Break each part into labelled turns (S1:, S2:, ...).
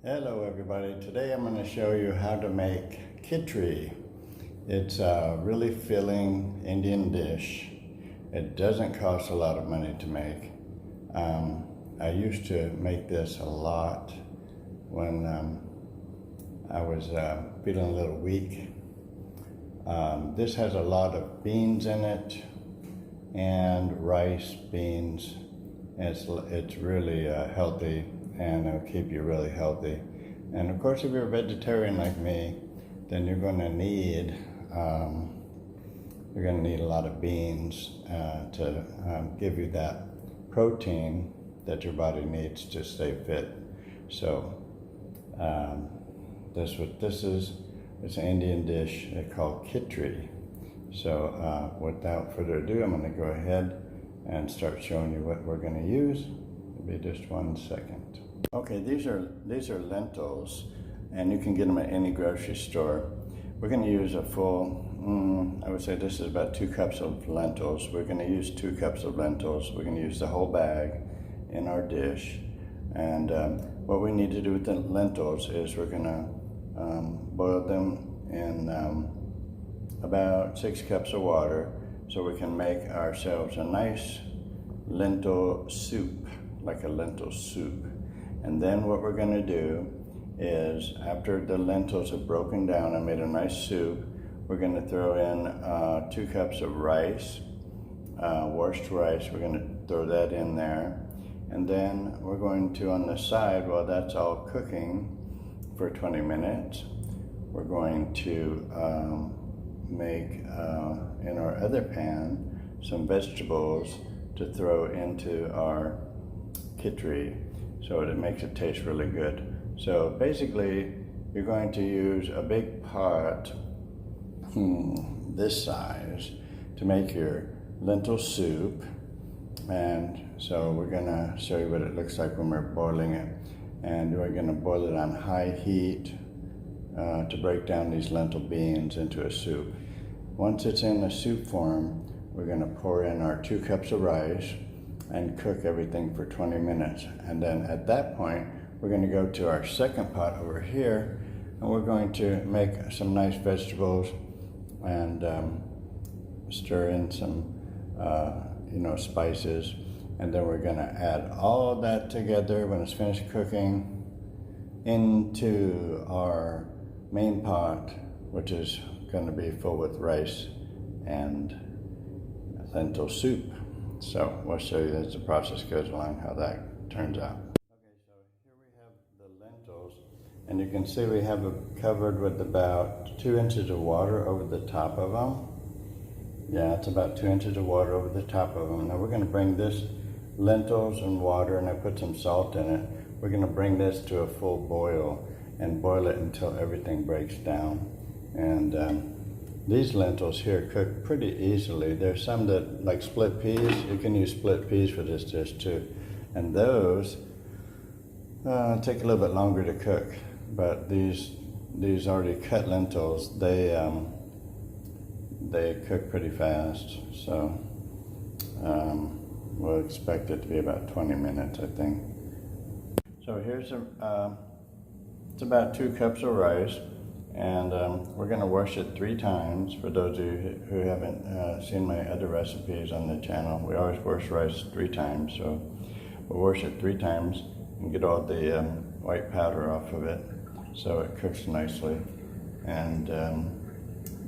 S1: Hello everybody. Today I'm going to show you how to make Kitri. It's a really filling Indian dish. It doesn't cost a lot of money to make. I used to make this a lot when I was feeling a little weak. This has a lot of beans in it and rice, beans. It's really healthy, and it'll keep you really healthy. And of course, if you're a vegetarian like me, then you're going to need a lot of beans to give you that protein that your body needs to stay fit. So this is. It's an Indian dish called Kitri. So without further ado, I'm going to go ahead and start showing you what we're going to use. It'll be just 1 second. Okay, these are lentils, and you can get them at any grocery store. We're going to use a full, I would say this is about 2 cups of lentils. We're going to use 2 cups of lentils. We're going to use the whole bag in our dish. And what we need to do with the lentils is we're going to boil them in about 6 cups of water, so we can make ourselves a nice lentil soup, like a lentil soup. And then what we're going to do is, after the lentils have broken down and made a nice soup, we're going to throw in 2 cups of rice, washed rice. We're going to throw that in there. And then we're going to, on the side, while that's all cooking for 20 minutes, we're going to make in our other pan some vegetables to throw into our Kitri, so it makes it taste really good. So basically, you're going to use a big pot this size to make your lentil soup. And so we're going to show you what it looks like when we're boiling it. And we're going to boil it on high heat to break down these lentil beans into a soup. Once it's in a soup form, we're going to pour in our 2 cups of rice and cook everything for 20 minutes. And then at that point, we're going to go to our second pot over here, and we're going to make some nice vegetables and stir in some spices. And then we're going to add all of that together when it's finished cooking into our main pot, which is going to be full with rice and lentil soup. So we'll show you as the process goes along how that turns out. Okay, so here we have the lentils, and you can see we have it covered with about 2 inches of water over the top of them. Yeah, it's about 2 inches of water over the top of them. Now we're going to bring this lentils and water, and I put some salt in it. We're going to bring this to a full boil and boil it until everything breaks down. And these lentils here cook pretty easily. There's some that, like split peas, you can use split peas for this dish too. And those take a little bit longer to cook. But these already cut lentils, they cook pretty fast. So we'll expect it to be about 20 minutes, I think. So here's it's about 2 cups of rice, and we're going to wash it 3 times. For those of you who haven't seen my other recipes on the channel, we always wash rice 3 times. So we'll wash it 3 times and get all the white powder off of it so it cooks nicely. And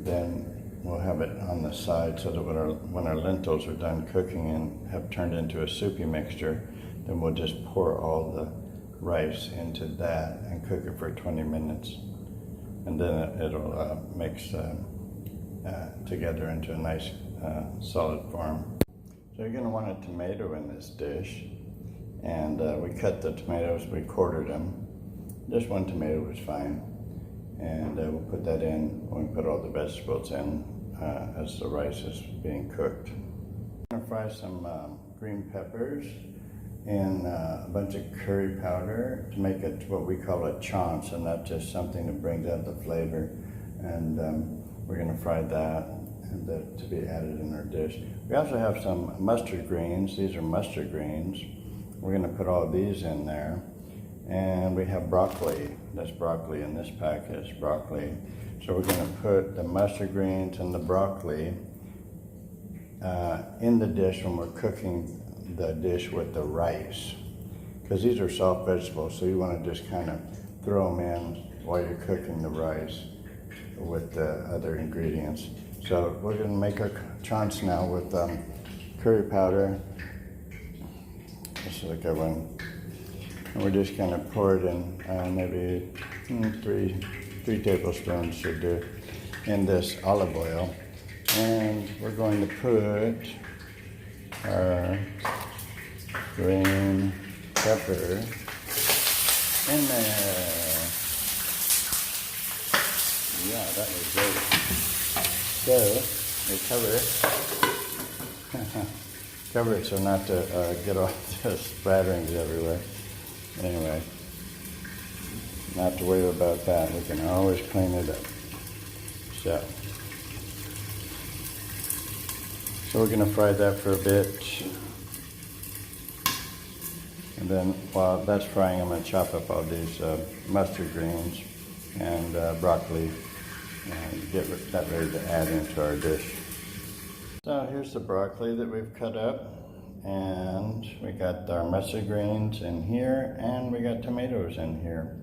S1: then we'll have it on the side so that when our lentils are done cooking and have turned into a soupy mixture, then we'll just pour all the rice into that and cook it for 20 minutes. And then it'll mix together into a nice solid form. So you're going to want a tomato in this dish. And we cut the tomatoes, we quartered them. Just 1 tomato was fine. And we'll put that in when we put all the vegetables in as the rice is being cooked. I'm going to fry some green peppers in a bunch of curry powder to make it what we call a chaunce, and that's just something that brings out the flavor. And we're going to fry that and to be added in our dish. We also have some mustard greens. These are mustard greens. We're going to put all these in there. And we have broccoli. That's broccoli in this package, broccoli. So we're going to put the mustard greens and the broccoli in the dish when we're cooking the dish with the rice. Because these are soft vegetables, so you want to just kind of throw them in while you're cooking the rice with the other ingredients. So we're going to make our chants now with curry powder. This is a good one. And we're just going to pour it in, maybe three tablespoons should do, in this olive oil. And we're going to put our green pepper in there. Yeah, that was great. So we cover it. Cover it so not to get all the splatterings everywhere. Anyway, not to worry about that. We can always clean it up. So we're going to fry that for a bit. And then while that's frying, I'm going to chop up all these mustard greens and broccoli and get that ready to add into our dish. So here's the broccoli that we've cut up, and we got our mustard greens in here, and we got tomatoes in here.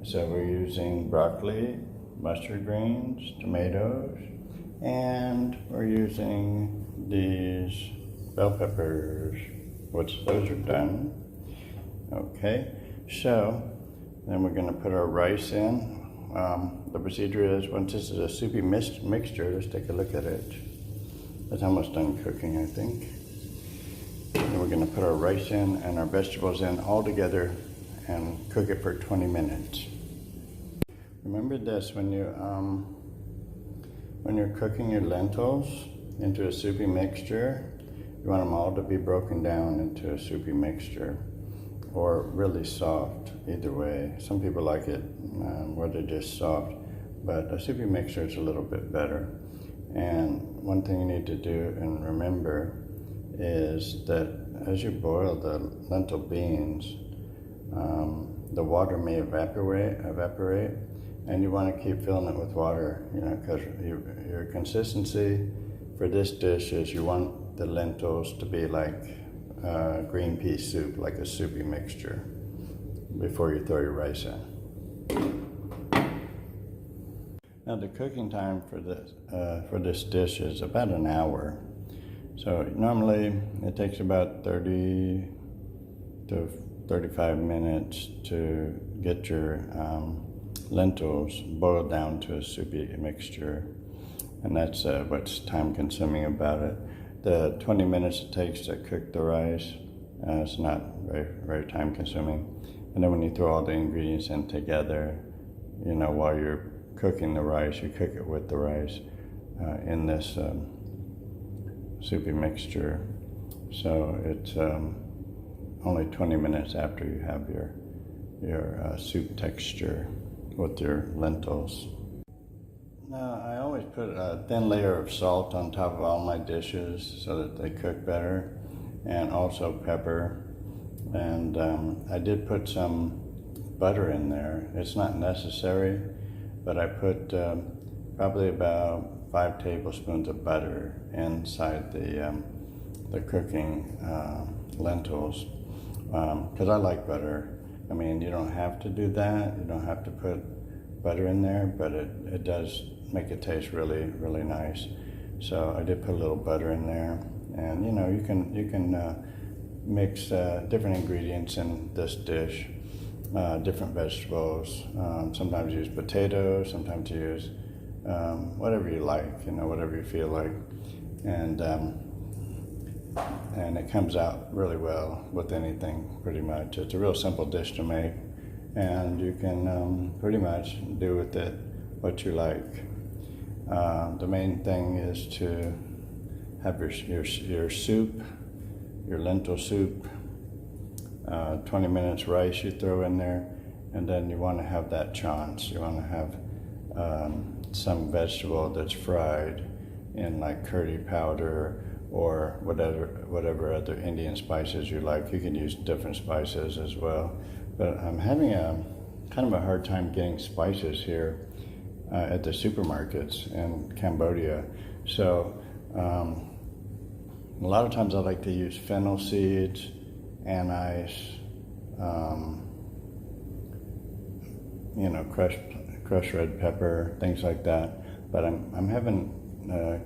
S1: So we're using broccoli, mustard greens, tomatoes, and we're using these bell peppers. Those are done. Okay, so then we're going to put our rice in. The procedure is, once this is a soupy mixture, let's take a look at it. It's almost done cooking, I think. And we're going to put our rice in and our vegetables in all together and cook it for 20 minutes. Remember this, when you're cooking your lentils into a soupy mixture, you want them all to be broken down into a soupy mixture, or really soft, either way. Some people like it where they're just soft, but a soupy mixture is a little bit better. And one thing you need to do and remember is that as you boil the lentil beans, the water may evaporate, and you want to keep filling it with water, because your consistency for this dish is you want the lentils to be like green pea soup, like a soupy mixture, before you throw your rice in. Now the cooking time for this dish is about an hour. So normally it takes about 30 to 35 minutes to get your lentils boiled down to a soupy mixture, and that's what's time consuming about it. The 20 minutes it takes to cook the rice, it's not very, very time consuming. And then when you throw all the ingredients in together, while you're cooking the rice, you cook it with the rice in this soupy mixture. So it's only 20 minutes after you have your soup texture with your lentils. Now, I always put a thin layer of salt on top of all my dishes so that they cook better, and also pepper. And I did put some butter in there. It's not necessary, but I put probably about 5 tablespoons of butter inside the cooking lentils, because I like butter. I mean, you don't have to do that. You don't have to put butter in there, but it does make it taste really, really nice. So I did put a little butter in there, and you can mix different ingredients in this dish, different vegetables. Sometimes you use potatoes, sometimes you use whatever you like, whatever you feel like, and it comes out really well with anything, pretty much. It's a real simple dish to make, and you can pretty much do with it what you like. The main thing is to have your soup, your lentil soup, 20 minutes rice you throw in there, and then you want to have that chance. You want to have some vegetable that's fried in like curry powder or whatever other Indian spices you like. You can use different spices as well, but I'm having a kind of a hard time getting spices here at the supermarkets in Cambodia. So a lot of times I like to use fennel seeds, anise, you know, crushed red pepper, things like that. But I'm having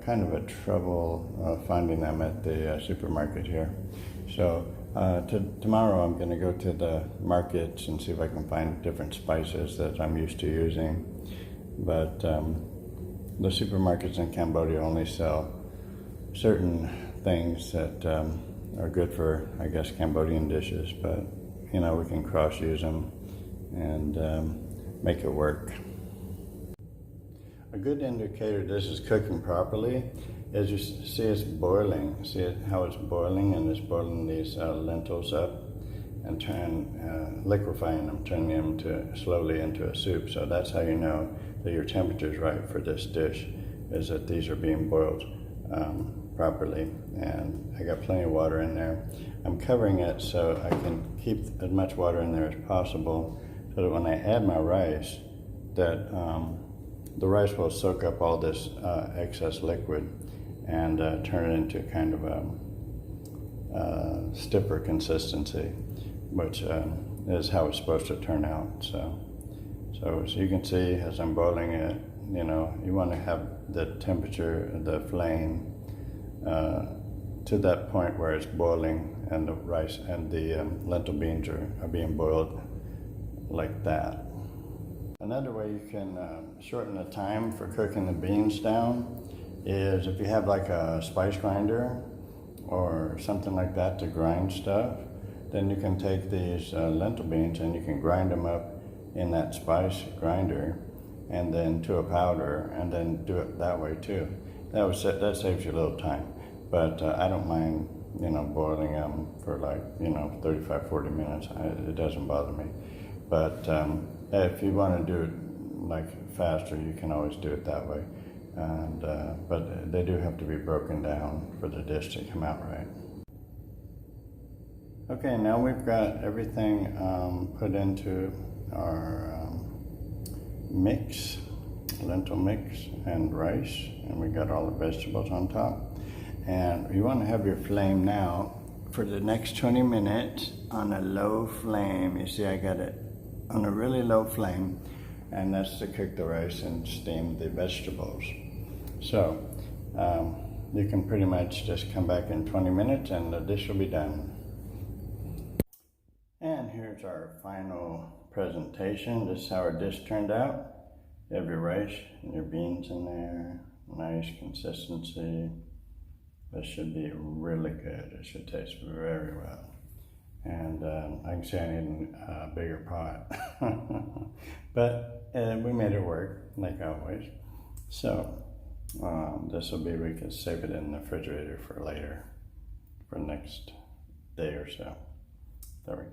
S1: kind of a trouble finding them at the supermarket here. So tomorrow I'm going to go to the markets and see if I can find different spices that I'm used to using. But the supermarkets in Cambodia only sell certain things that are good for, I guess, Cambodian dishes. But, you know, we can cross-use them and make it work. A good indicator this is cooking properly is you see it's boiling. See how it's boiling, and it's boiling these lentils up and liquefying them, turning them slowly into a soup. So that's how you know that your temperature is right for this dish, is that these are being boiled properly. And I got plenty of water in there. I'm covering it so I can keep as much water in there as possible, so that when I add my rice, that the rice will soak up all this excess liquid and turn it into kind of a stiffer consistency, which is how it's supposed to turn out. So as you can see, as I'm boiling it, you know, you want to have the temperature, the flame, to that point where it's boiling and the rice and the lentil beans are being boiled like that. Another way you can shorten the time for cooking the beans down is if you have like a spice grinder or something like that to grind stuff, then you can take these lentil beans and you can grind them up in that spice grinder and then to a powder, and then do it that way too. That saves you a little time, but I don't mind, you know, boiling them for like, you know, 35-40 minutes. It doesn't bother me. But if you want to do it like faster, you can always do it that way. And but they do have to be broken down for the dish to come out right. Okay, now we've got everything put into our mix, lentil mix and rice, and we got all the vegetables on top. And you want to have your flame now for the next 20 minutes on a low flame. You see I got it on a really low flame, and that's to cook the rice and steam the vegetables. So you can pretty much just come back in 20 minutes and the dish will be done. And here's our final presentation. This is how our dish turned out. You have your rice and your beans in there, nice consistency. This should be really good. It should taste very well. And I can see I need a bigger pot. But we made it work, like always. So this will be, we can save it in the refrigerator for later, for the next day or so. There we go.